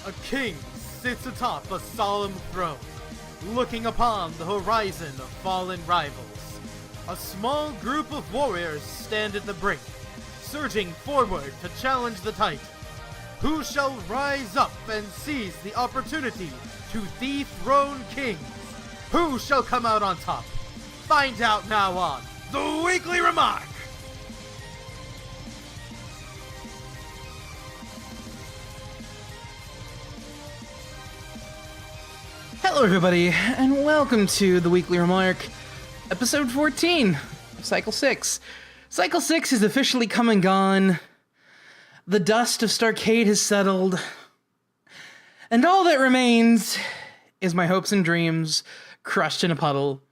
A king sits atop a solemn throne, looking upon the horizon of fallen rivals. A small group of warriors stand at the brink, surging forward to challenge the Titan. Who shall rise up and seize the opportunity to dethrone kings? Who shall come out on top? Find out now on The Weekly Remark! Hello everybody, and welcome to The Weekly Remark, episode 14, Cycle 6. Cycle 6 is officially come and gone. The dust of StARCade has settled. And all that remains is my hopes and dreams crushed in a puddle.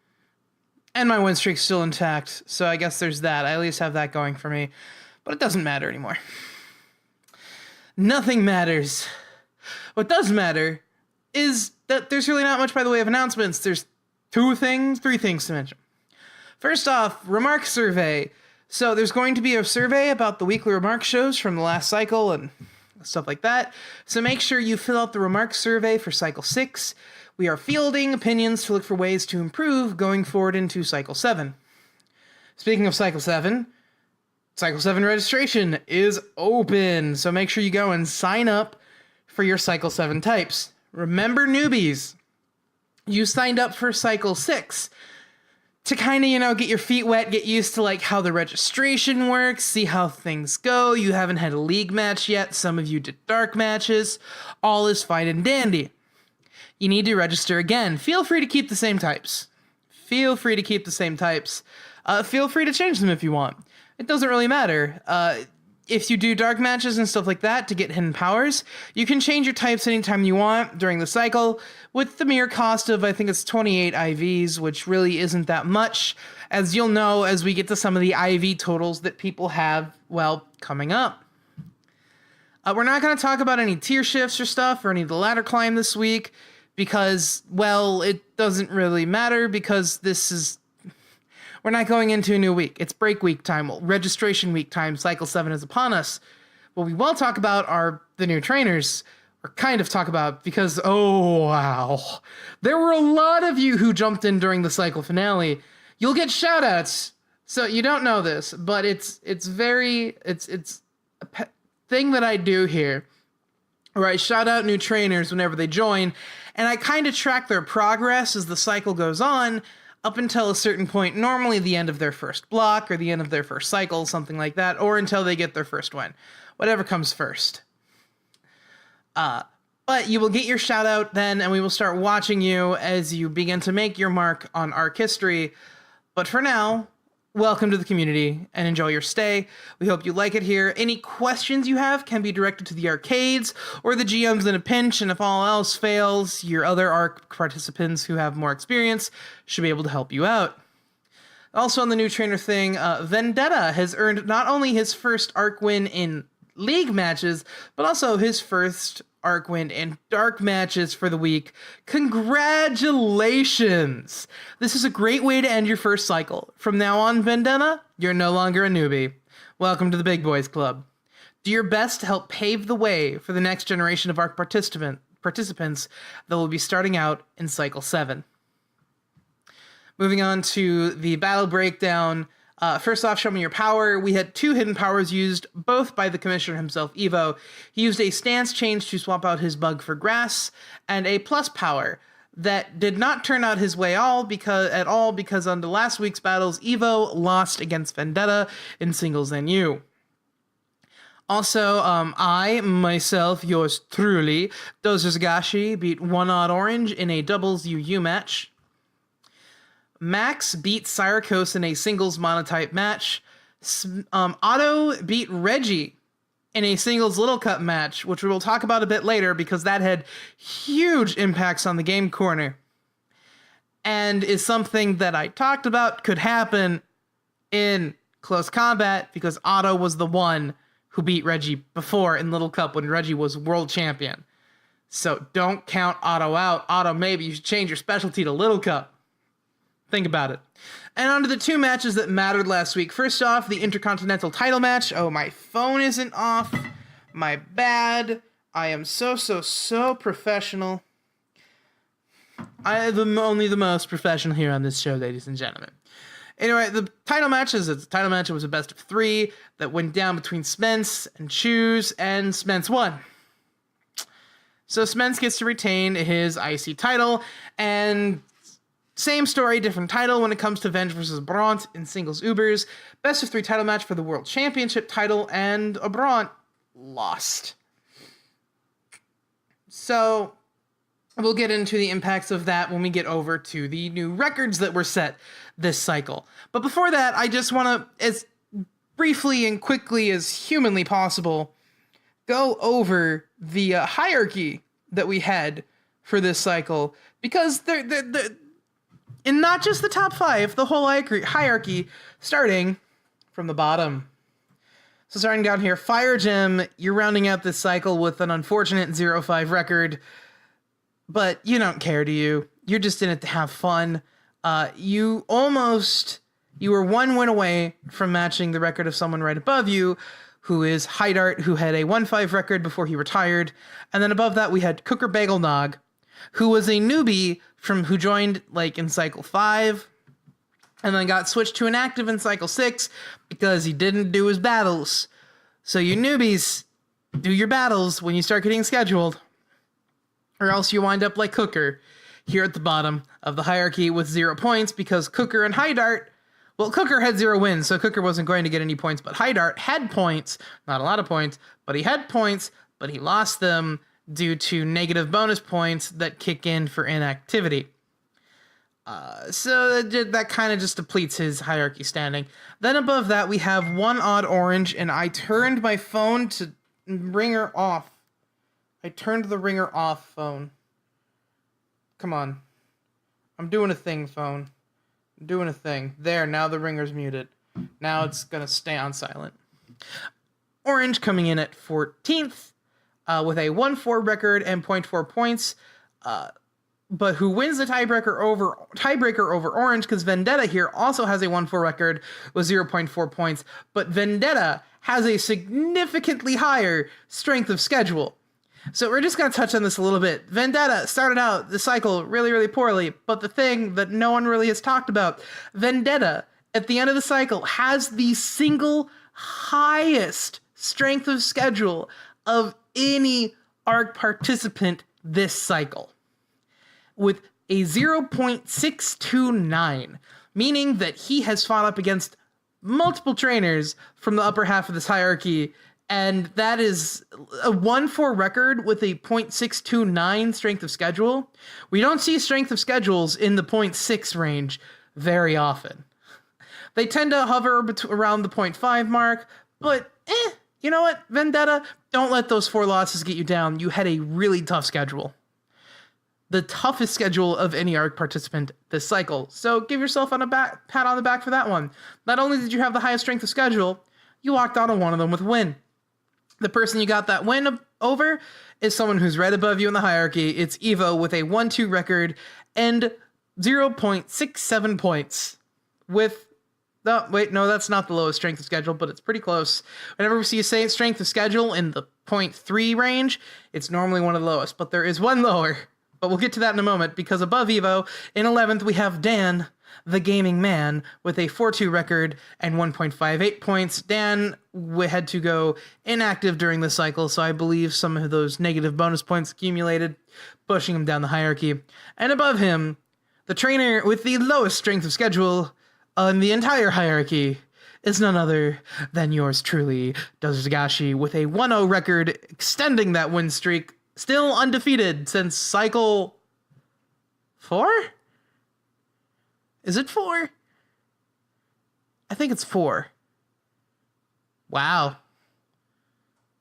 And my win streak's still intact, so I guess there's that. I at least have that going for me. But it doesn't matter anymore. Nothing matters. What does matter is that there's really not much by the way of announcements. There's three things to mention. First off, remark survey. So there's going to be a survey about the weekly remark shows from the last cycle and stuff like that. So make sure you fill out the remark survey for Cycle 6. We are fielding opinions to look for ways to improve going forward into Cycle 7. Speaking of Cycle 7, Cycle 7 registration is open. So make sure you go and sign up for your Cycle 7 types. Remember, newbies, you signed up for Cycle 6 to kind of, get your feet wet, get used to, how the registration works, see how things go. You haven't had a league match yet. Some of you did dark matches. All is fine and dandy. You need to register again. Feel free to keep the same types. Feel free to change them if you want. It doesn't really matter. If you do dark matches and stuff like that to get hidden powers, you can change your types anytime you want during the cycle with the mere cost of, I think it's 28 IVs, which really isn't that much, as you'll know as we get to some of the IV totals that people have, coming up. We're not going to talk about any tier shifts or stuff or any of the ladder climb this week because, it doesn't really matter because we're not going into a new week. It's break week time, registration week time. Cycle 7 is upon us. What we will talk about are the new trainers, or kind of talk about, because, oh, wow. There were a lot of you who jumped in during the cycle finale. You'll get shoutouts. So you don't know this, but it's a thing that I do here, where I shout out new trainers whenever they join, and I kind of track their progress as the cycle goes on, up until a certain point, normally the end of their first block or the end of their first cycle, something like that, or until they get their first win. Whatever comes first. But you will get your shout out then, and we will start watching you as you begin to make your mark on ARC history. But for now, welcome to the community and enjoy your stay. We hope you like it here. Any questions you have can be directed to the arcades or the GMs in a pinch, and if all else fails, your other ARC participants who have more experience should be able to help you out. Also on the new trainer thing, Vendetta has earned not only his first ARC win in league matches, but also his first ARC win in dark matches for the week. Congratulations! This is a great way to end your first cycle. From now on, Vendetta, you're no longer a newbie. Welcome to the Big Boys Club. Do your best to help pave the way for the next generation of ARC participants that will be starting out in Cycle 7. Moving on to the battle breakdown. First off, show me your power. We had 2 hidden powers used, both by the commissioner himself, Evo. He used a stance change to swap out his bug for grass, and a plus power that did not turn out his way at all because on the last week's battles, Evo lost against Vendetta in singles NU. Also, I, myself, yours truly, DozerZigashi, beat 1-odd Orange in a doubles UU match. Max beat Syracuse in a singles monotype match. Otto beat Reggie in a singles Little Cup match, which we will talk about a bit later because that had huge impacts on the game corner. And is something that I talked about could happen in close combat because Otto was the one who beat Reggie before in Little Cup when Reggie was world champion. So don't count Otto out. Otto, maybe you should change your specialty to Little Cup. Think about it. And on to the 2 matches that mattered last week. First off, the Intercontinental title match. Oh, my phone isn't off. My bad. I am so professional. I am only the most professional here on this show, ladies and gentlemen. Anyway, the title match is a title match. It was a best of 3 that went down between Spence and Choose, and Spence won. So Spence gets to retain his IC title, and same story, different title when it comes to Venge versus Bront in singles Ubers. Best of 3 title match for the World Championship title, and Bront lost. So we'll get into the impacts of that when we get over to the new records that were set this cycle. But before that, I just want to, as briefly and quickly as humanly possible, go over the hierarchy that we had for this cycle. Because they're in not just the top 5, the whole hierarchy, starting from the bottom. So starting down here, Fire Gem, you're rounding out this cycle with an unfortunate 0-5 record. But you don't care, do you? You're just in it to have fun. You were 1 win away from matching the record of someone right above you, who is Hydart, who had a 1-5 record before he retired. And then above that, we had Cooker Bagel Nog, who was a newbie who joined like in cycle 5, and then got switched to inactive in cycle 6 because he didn't do his battles. So you newbies, do your battles when you start getting scheduled, or else you wind up like Cooker here at the bottom of the hierarchy with 0 points, because Cooker and Hydart, well, Cooker had 0 wins, so Cooker wasn't going to get any points, but Hydart had points, not a lot of points, but he had points, but he lost them due to negative bonus points that kick in for inactivity. So that kind of just depletes his hierarchy standing. Then above that, we have 1 odd orange, and I turned my phone to ringer off. I turned the ringer off, phone. Come on. I'm doing a thing, phone. I'm doing a thing. There, now the ringer's muted. Now it's gonna stay on silent. Orange coming in at 14th with a 1-4 record and 0.4 points. But who wins the tiebreaker over Orange, because Vendetta here also has a 1-4 record with 0.4 points, but Vendetta has a significantly higher strength of schedule. So we're just going to touch on this a little bit. Vendetta started out the cycle really, really poorly, but the thing that no one really has talked about, Vendetta, at the end of the cycle, has the single highest strength of schedule of any ARC participant this cycle, with a 0.629, meaning that he has fought up against multiple trainers from the upper half of this hierarchy, and that is a 1-4 record with a 0.629 strength of schedule. We don't see strength of schedules in the 0.6 range very often. They tend to hover around the 0.5 mark, but you know what, Vendetta, don't let those 4 losses get you down. You had a really tough schedule. The toughest schedule of any ARC participant this cycle. So give yourself a pat on the back for that one. Not only did you have the highest strength of schedule, you walked out on one of them with a win. The person you got that win over is someone who's right above you in the hierarchy. It's Evo with a 1-2 record and 0.67 points with... No, wait, no, that's not the lowest strength of schedule, but it's pretty close. Whenever we see a strength of schedule in the 0.3 range, it's normally one of the lowest, but there is one lower. But we'll get to that in a moment, because above Evo, in 11th, we have Dan, the gaming man, with a 4-2 record and 1.58 points. Dan had to go inactive during the cycle, so I believe some of those negative bonus points accumulated, pushing him down the hierarchy. And above him, the trainer with the lowest strength of schedule on the entire hierarchy is none other than yours truly, DozerZigashi, with a 1-0 record, extending that win streak. Still undefeated since cycle 4? Is it 4? I think it's 4. Wow.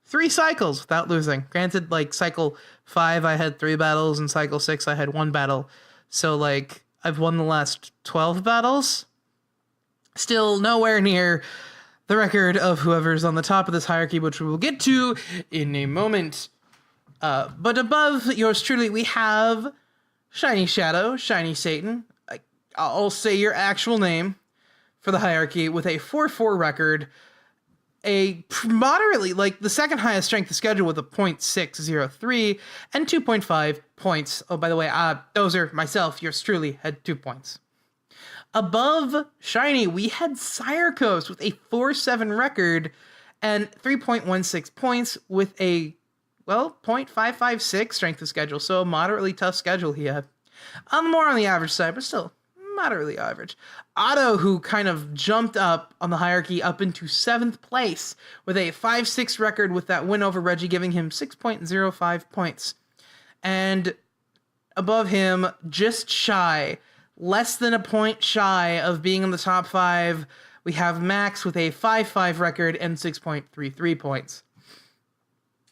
3 cycles without losing. Granted, like, cycle 5 I had 3 battles, and cycle 6 I had 1 battle. So, like, I've won the last 12 battles. Still nowhere near the record of whoever's on the top of this hierarchy, which we will get to in a moment. But above yours truly, we have Shiny Shadow, Shiny Satan. I'll say your actual name for the hierarchy with a 4-4 record. a moderately, like the second highest strength of schedule with a .603 and 2.5 points. Oh, by the way, Dozer, myself, yours truly, had 2 points. Above Shiny, we had Sirecoast with a 4.7 record and 3.16 points with a, well, .556 strength of schedule. So a moderately tough schedule he had. More on the average side, but still moderately average. Otto, who kind of jumped up on the hierarchy up into 7th place with a 5.6 record with that win over Reggie, giving him 6.05 points. And above him, just shy, less than a point shy of being in the top 5, we have Max with a 5.5 record and 6.33 points.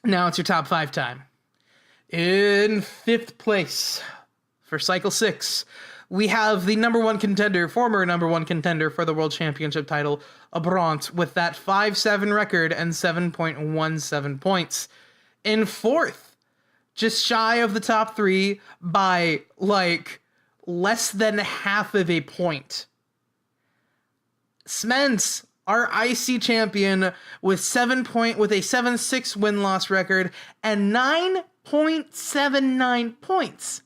Now it's your top 5 time. In 5th place for Cycle 6, we have the former number one contender for the World Championship title, Abrant, with that 5.7 record and 7.17 points. In 4th, just shy of the top 3 by, like, less than half of a point. Sments, our IC champion, with a 7.6 win-loss record and 9.79 points.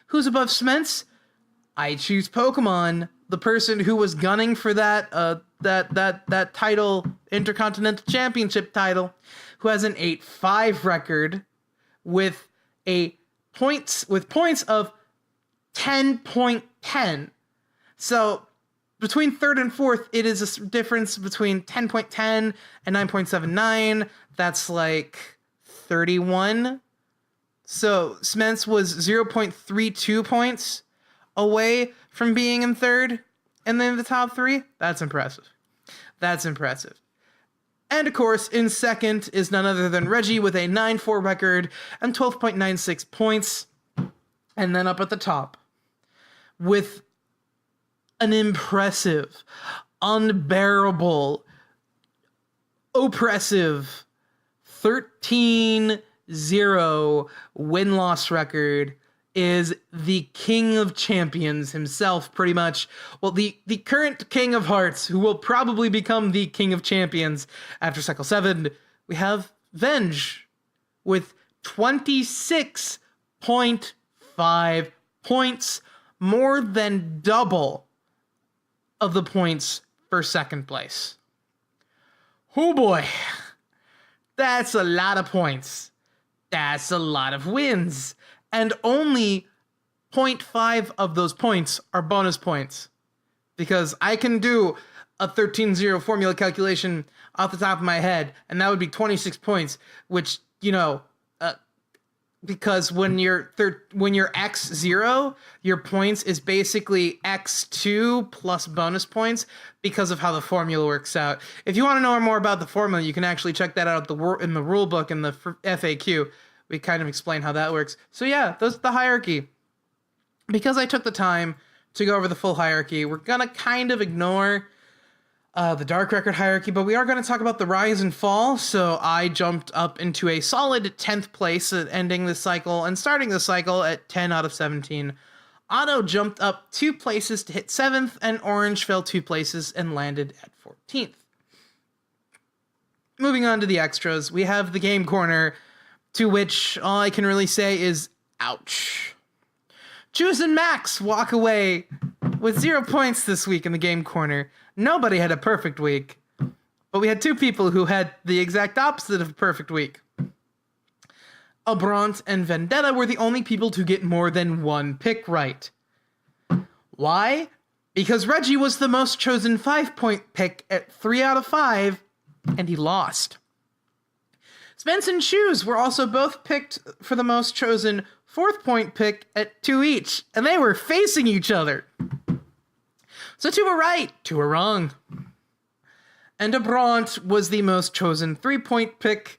Who's above Sments? I choose Pokemon, the person who was gunning for that title, Intercontinental Championship title, who has an 8.5 record with points of 10.10. So between 3rd and 4th, it is a difference between 10.10 and 9.79. That's like 31. So Sments was 0.32 points away from being in 3rd and then the top 3. That's impressive. And of course, in 2nd is none other than Reggie with a 9.4 record and 12.96 points. And then up at the top with an impressive, unbearable, oppressive 13-0 win-loss record is the King of Champions himself, pretty much. Well, the current King of Hearts, who will probably become the King of Champions after Cycle 7. We have Venge with 26.5 points, more than double of the points for 2nd place. Oh boy, that's a lot of points. That's a lot of wins. And only 0.5 of those points are bonus points. Because I can do a 13-0 formula calculation off the top of my head, and that would be 26 points, which, because when you're X0, your points is basically X2 plus bonus points because of how the formula works out. If you want to know more about the formula, you can actually check that out in the rule book in the FAQ. We kind of explain how that works. So yeah, that's the hierarchy. Because I took the time to go over the full hierarchy, we're going to kind of ignore the Dark Record hierarchy, but we are going to talk about the rise and fall. So I jumped up into a solid 10th place at ending the cycle and starting the cycle at 10 out of 17. Otto jumped up 2 places to hit 7th, and Orange fell 2 places and landed at 14th. Moving on to the extras, we have the Game Corner, to which all I can really say is, ouch. Juice and Max walk away with 0 points this week in the Game Corner. Nobody had a perfect week, but we had 2 people who had the exact opposite of a perfect week. Abrant and Vendetta were the only people to get more than 1 pick right. Why? Because Reggie was the most chosen 5-point pick at 3 out of 5, and he lost. Spence and Shoes were also both picked for the most chosen 4th-point pick at 2 each, and they were facing each other. So 2 were right, 2 were wrong. And Abrant was the most chosen 3-point pick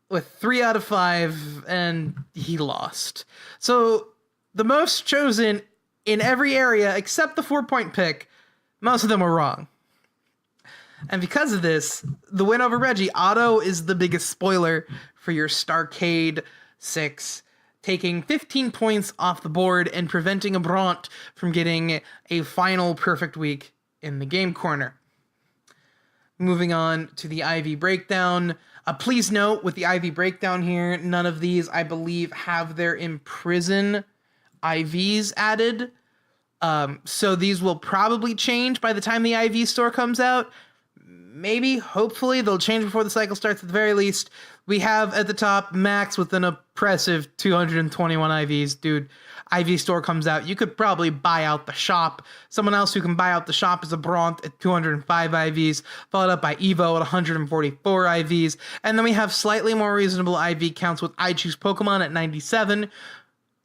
with 3 out of 5, and he lost. So the most chosen in every area except the 4-point pick, most of them were wrong. And because of this, the win over Reggie, Otto is the biggest spoiler for your StARCade VI, taking 15 points off the board and preventing Abrant from getting a final perfect week in the Game Corner. Moving on to the IV breakdown. Please note, with the IV breakdown here, none of these, I believe, have their Imprison IVs added. So these will probably change by the time the IV store comes out. Maybe, hopefully, they'll change before the cycle starts at the very least. We have at the top Max with an oppressive 221 IVs. Dude, IV store comes out. You could probably buy out the shop. Someone else who can buy out the shop is a Bront at 205 IVs, followed up by Evo at 144 IVs. And then we have slightly more reasonable IV counts with I Choose Pokemon at 97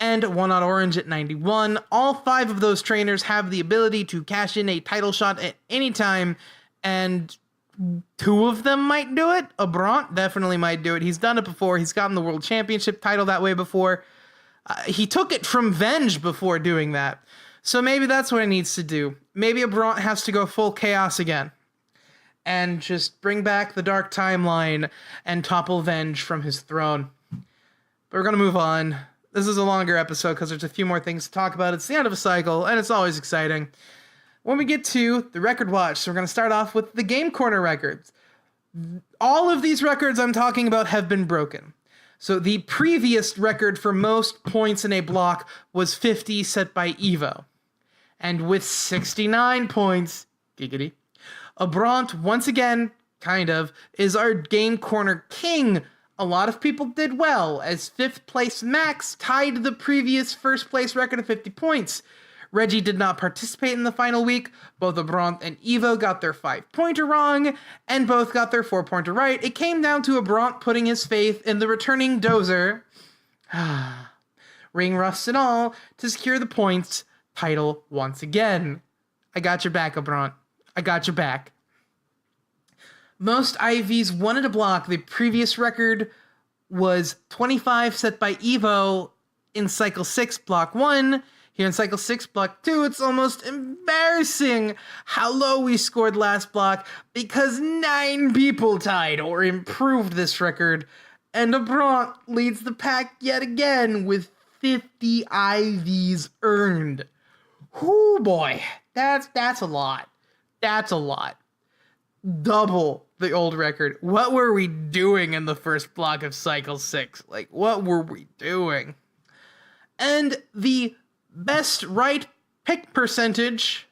and One Out Orange at 91. All 5 of those trainers have the ability to cash in a title shot at any time, and 2 of them might do it. A Bront definitely might do it. He's done it before. He's gotten the World Championship title that way before. He took it from Venge before doing that. So maybe that's what he needs to do. Maybe a Bront has to go full chaos again and just bring back the Dark Timeline and topple Venge from his throne. But we're going to move on. This is a longer episode because there's a few more things to talk about. It's the end of a cycle, and it's always exciting. When we get to the record watch, so we're going to start off with the Game Corner records. All of these records I'm talking about have been broken. So the previous record for most points in a block was 50 set by Evo. And with 69 points, giggity, a Bront, once again, kind of, is our Game Corner king. A lot of people did well, as 5th place Max tied the previous first place record of 50 points. Reggie did not participate in the final week. Both Bront and Evo got their 5-pointer wrong, and both got their 4-pointer right. It came down to a Bront putting his faith in the returning Dozer, ring rust and all, to secure the points title once again. I got your back, Bront. I got your back. Most IVs won at a block. The previous record was 25 set by Evo in Cycle 6, Block 1. Here in Cycle 6, Block 2, it's almost embarrassing how low we scored last block because 9 people tied or improved this record, and a Bront leads the pack yet again with 50 IVs earned. Whoo boy, that's a lot. That's a lot. Double the old record. What were we doing in the first block of Cycle 6? Like, what were we doing? And the best right pick percentage,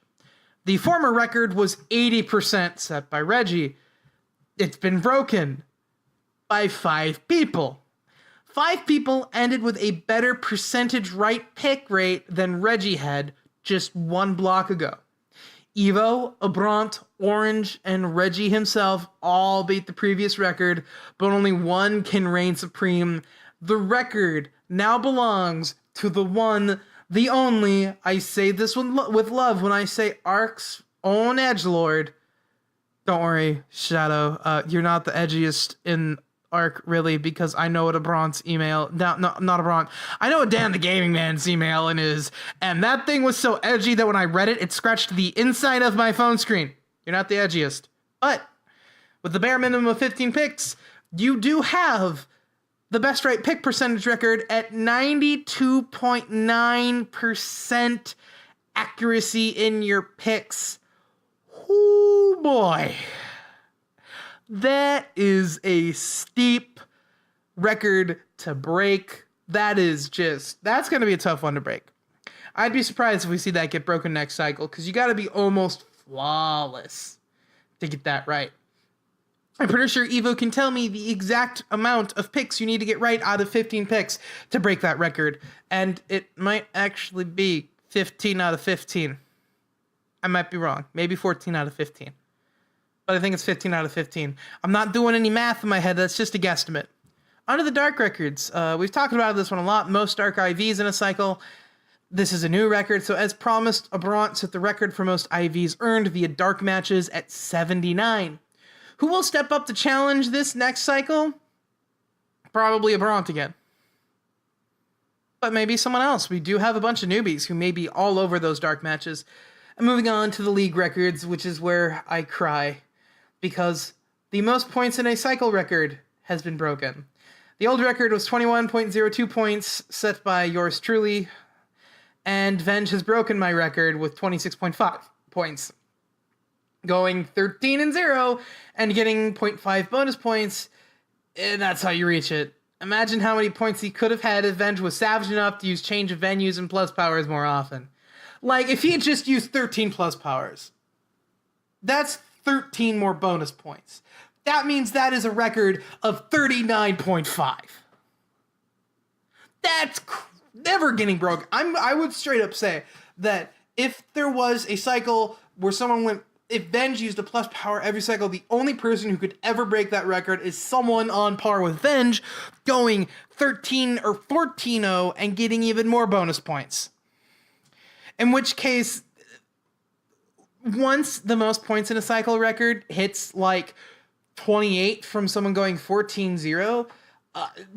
the former record was 80% set by Reggie. It's been broken by 5 people. 5 people ended with a better percentage right pick rate than Reggie had just 1 block ago. Evo, Bront, Orange, and Reggie himself all beat the previous record, but only one can reign supreme. The record now belongs to the one, the only, I say this with love when I say Ark's own edgelord. Don't worry, Shadow, you're not the edgiest in Arc, really, because I know what a Bront's email, not a Bront, I know what Dan the Gaming Man's email is, and that thing was so edgy that when I read it, it scratched the inside of my phone screen. You're not the edgiest. But with the bare minimum of 15 picks, you do have the best right pick percentage record at 92.9% accuracy in your picks. Oh boy. That is a steep record to break. That's going to be a tough one to break. I'd be surprised if we see that get broken next cycle, because you got to be almost flawless to get that right. I'm pretty sure Evo can tell me the exact amount of picks you need to get right out of 15 picks to break that record, and it might actually be 15 out of 15. I might be wrong. Maybe 14 out of 15. But I think it's 15 out of 15. I'm not doing any math in my head. That's just a guesstimate. Under the Dark records, we've talked about this one a lot. Most Dark IVs in a cycle. This is a new record. So as promised, a Bront set the record for most IVs earned via Dark matches at 79. Who will step up to challenge this next cycle? Probably a Bront again. But maybe someone else. We do have a bunch of newbies who may be all over those Dark matches. And moving on to the League records, which is where I cry, because the most points in a cycle record has been broken. The old record was 21.02 points set by yours truly, and Venge has broken my record with 26.5 points. going 13-0 and getting 0.5 bonus points, and that's how you reach it. Imagine how many points he could have had if Venge was savage enough to use change of venues and plus powers more often. Like, if he had just used 13 plus powers, that's 13 more bonus points. That means that is a record of 39.5. That's never getting broken. I would straight up say that if there was a cycle where someone went, if Venge used a plus power every cycle, the only person who could ever break that record is someone on par with Venge, going 13 or 14-0 and getting even more bonus points. In which case, once the most points in a cycle record hits like 28 from someone going 14-0,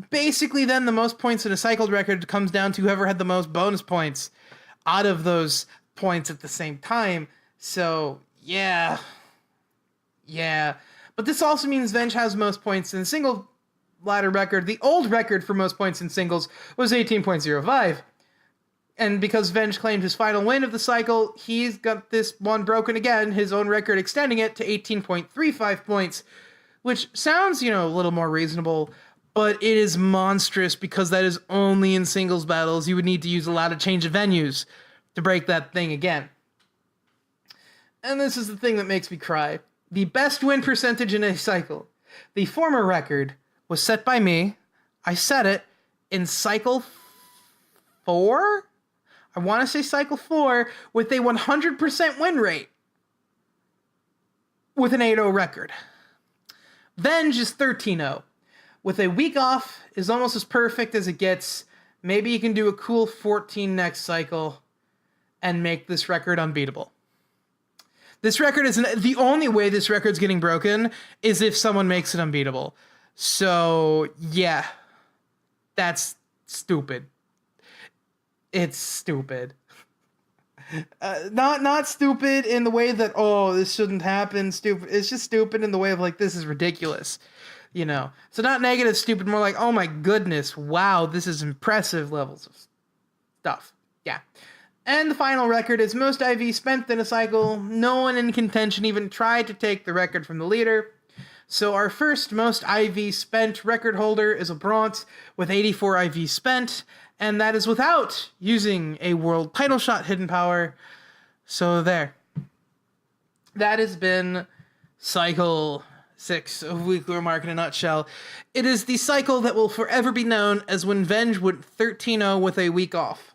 basically then the most points in a cycled record comes down to whoever had the most bonus points out of those points at the same time. So, yeah. But this also means Venge has most points in a single ladder record. The old record for most points in singles was 18.05. And because Venge claimed his final win of the cycle, he's got this one broken again, his own record extending it to 18.35 points, which sounds, a little more reasonable, but it is monstrous because that is only in singles battles. You would need to use a lot of change of venues to break that thing again. And this is the thing that makes me cry. The best win percentage in a cycle. The former record was set by me. I set it in cycle 4? I want to say cycle 4 with a 100% win rate with an 8-0 record. Venge is 13-0. With a week off is almost as perfect as it gets. Maybe you can do a cool 14 next cycle and make this record unbeatable. This record is the only way this record's getting broken is if someone makes it unbeatable. So, yeah. That's stupid. It's stupid. Not stupid in the way that, this shouldn't happen, stupid. It's just stupid in the way of, like, this is ridiculous, So not negative stupid, more like, oh my goodness, wow, this is impressive levels of stuff. Yeah. And the final record is most IV spent in a cycle. No one in contention even tried to take the record from the leader. So our first most IV spent record holder is a bronze with 84 IV spent, and that is without using a world title shot hidden power. So there. That has been cycle 6 of Weekly Remark in a nutshell. It is the cycle that will forever be known as when Venge went 13-0 with a week off.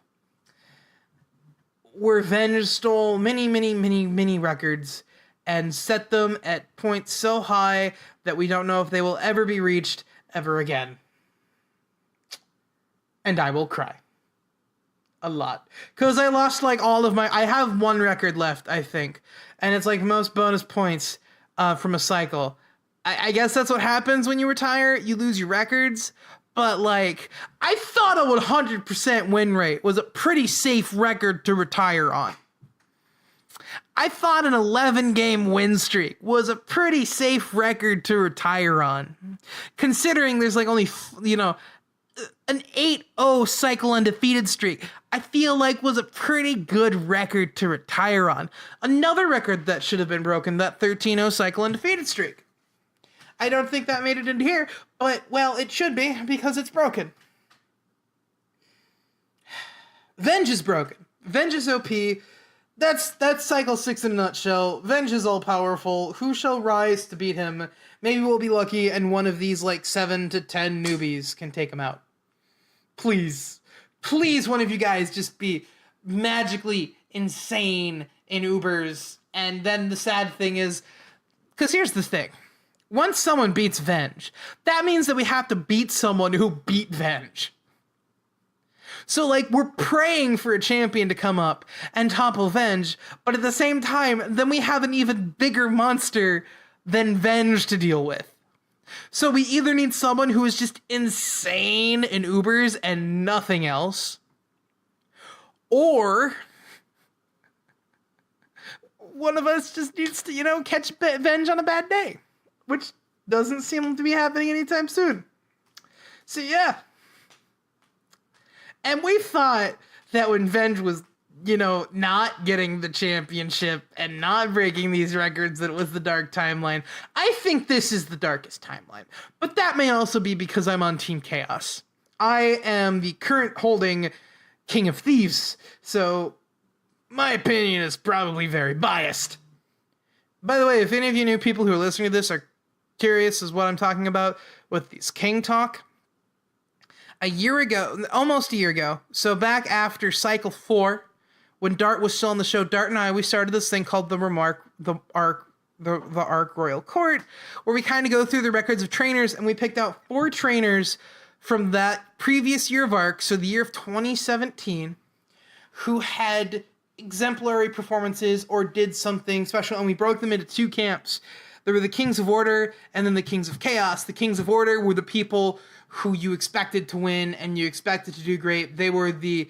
Where Venge stole many records and set them at points so high that we don't know if they will ever be reached ever again. And I will cry. A lot. Because I lost all of I have one record left, I think. And it's most bonus points from a cycle. I guess that's what happens when you retire. You lose your records. But, I thought a 100% win rate was a pretty safe record to retire on. I thought an 11-game win streak was a pretty safe record to retire on. Considering there's, only, an 8-0 cycle undefeated streak, I feel was a pretty good record to retire on. Another record that should have been broken, that 13-0 cycle undefeated streak. I don't think that made it into here, but, it should be, because it's broken. Venge is broken. Venge is OP. That's cycle 6 in a nutshell. Venge is all-powerful. Who shall rise to beat him? Maybe we'll be lucky, and one of these, 7 to 10 newbies can take him out. Please. Please, one of you guys just be magically insane in Ubers. And then the sad thing is, because here's the thing. Once someone beats Venge, that means that we have to beat someone who beat Venge. So, we're praying for a champion to come up and topple Venge, but at the same time, then we have an even bigger monster than Venge to deal with. So we either need someone who is just insane in Ubers and nothing else, or one of us just needs to, catch Venge on a bad day. Which doesn't seem to be happening anytime soon. So yeah. And we thought that when Venge was not getting the championship and not breaking these records that it was the dark timeline. I think this is the darkest timeline. But that may also be because I'm on Team Chaos. I am the current holding King of Thieves, so my opinion is probably very biased. By the way, if any of you new people who are listening to this are curious as what I'm talking about with these King Talk, almost a year ago, so back after Cycle 4, when Dart was still on the show, Dart and I, we started this thing called the Arc Royal Court, where we kind of go through the records of trainers, and we picked out 4 trainers from that previous year of Arc, so the year of 2017, who had exemplary performances or did something special, and we broke them into 2 camps. There were the Kings of Order and then the Kings of Chaos. The Kings of Order were the people who you expected to win and you expected to do great. They were the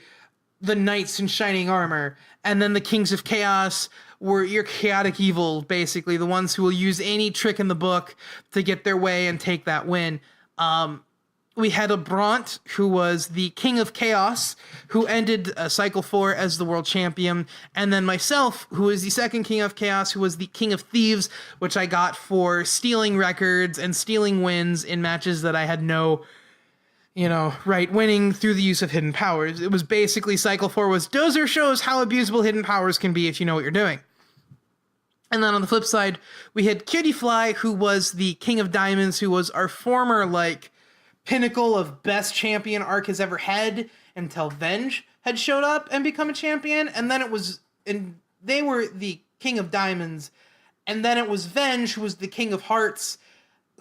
knights in shining armor. And then the Kings of Chaos were your chaotic evil, basically, the ones who will use any trick in the book to get their way and take that win. We had a Bront, who was the King of Chaos, who ended Cycle 4 as the world champion, and then myself, who was the second King of Chaos, who was the King of Thieves, which I got for stealing records and stealing wins in matches that I had no, winning through the use of hidden powers. It was basically Cycle 4 was Dozer shows how abusable hidden powers can be if you know what you're doing. And then on the flip side, we had Cutie Fly, who was the King of Diamonds, who was our former, pinnacle of best champion Arc has ever had until Venge had showed up and become a champion. And then they were the King of Diamonds. And then it was Venge, who was the King of Hearts,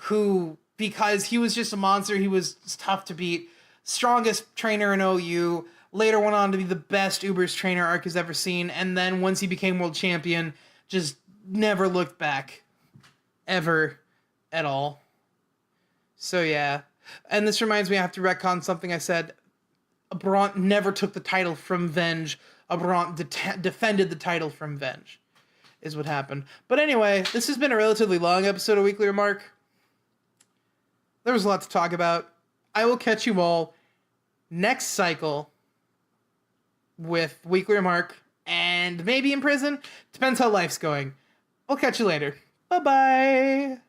who, because he was just a monster, he was tough to beat, strongest trainer in OU, later went on to be the best Ubers trainer Arc has ever seen. And then once he became world champion, just never looked back. Ever. At all. So yeah. And this reminds me, I have to retcon something I said. A Bront never took the title from Venge. A Bront defended the title from Venge, is what happened. But anyway, this has been a relatively long episode of Weekly Remark. There was a lot to talk about. I will catch you all next cycle with Weekly Remark and maybe in prison. Depends how life's going. I'll catch you later. Bye-bye.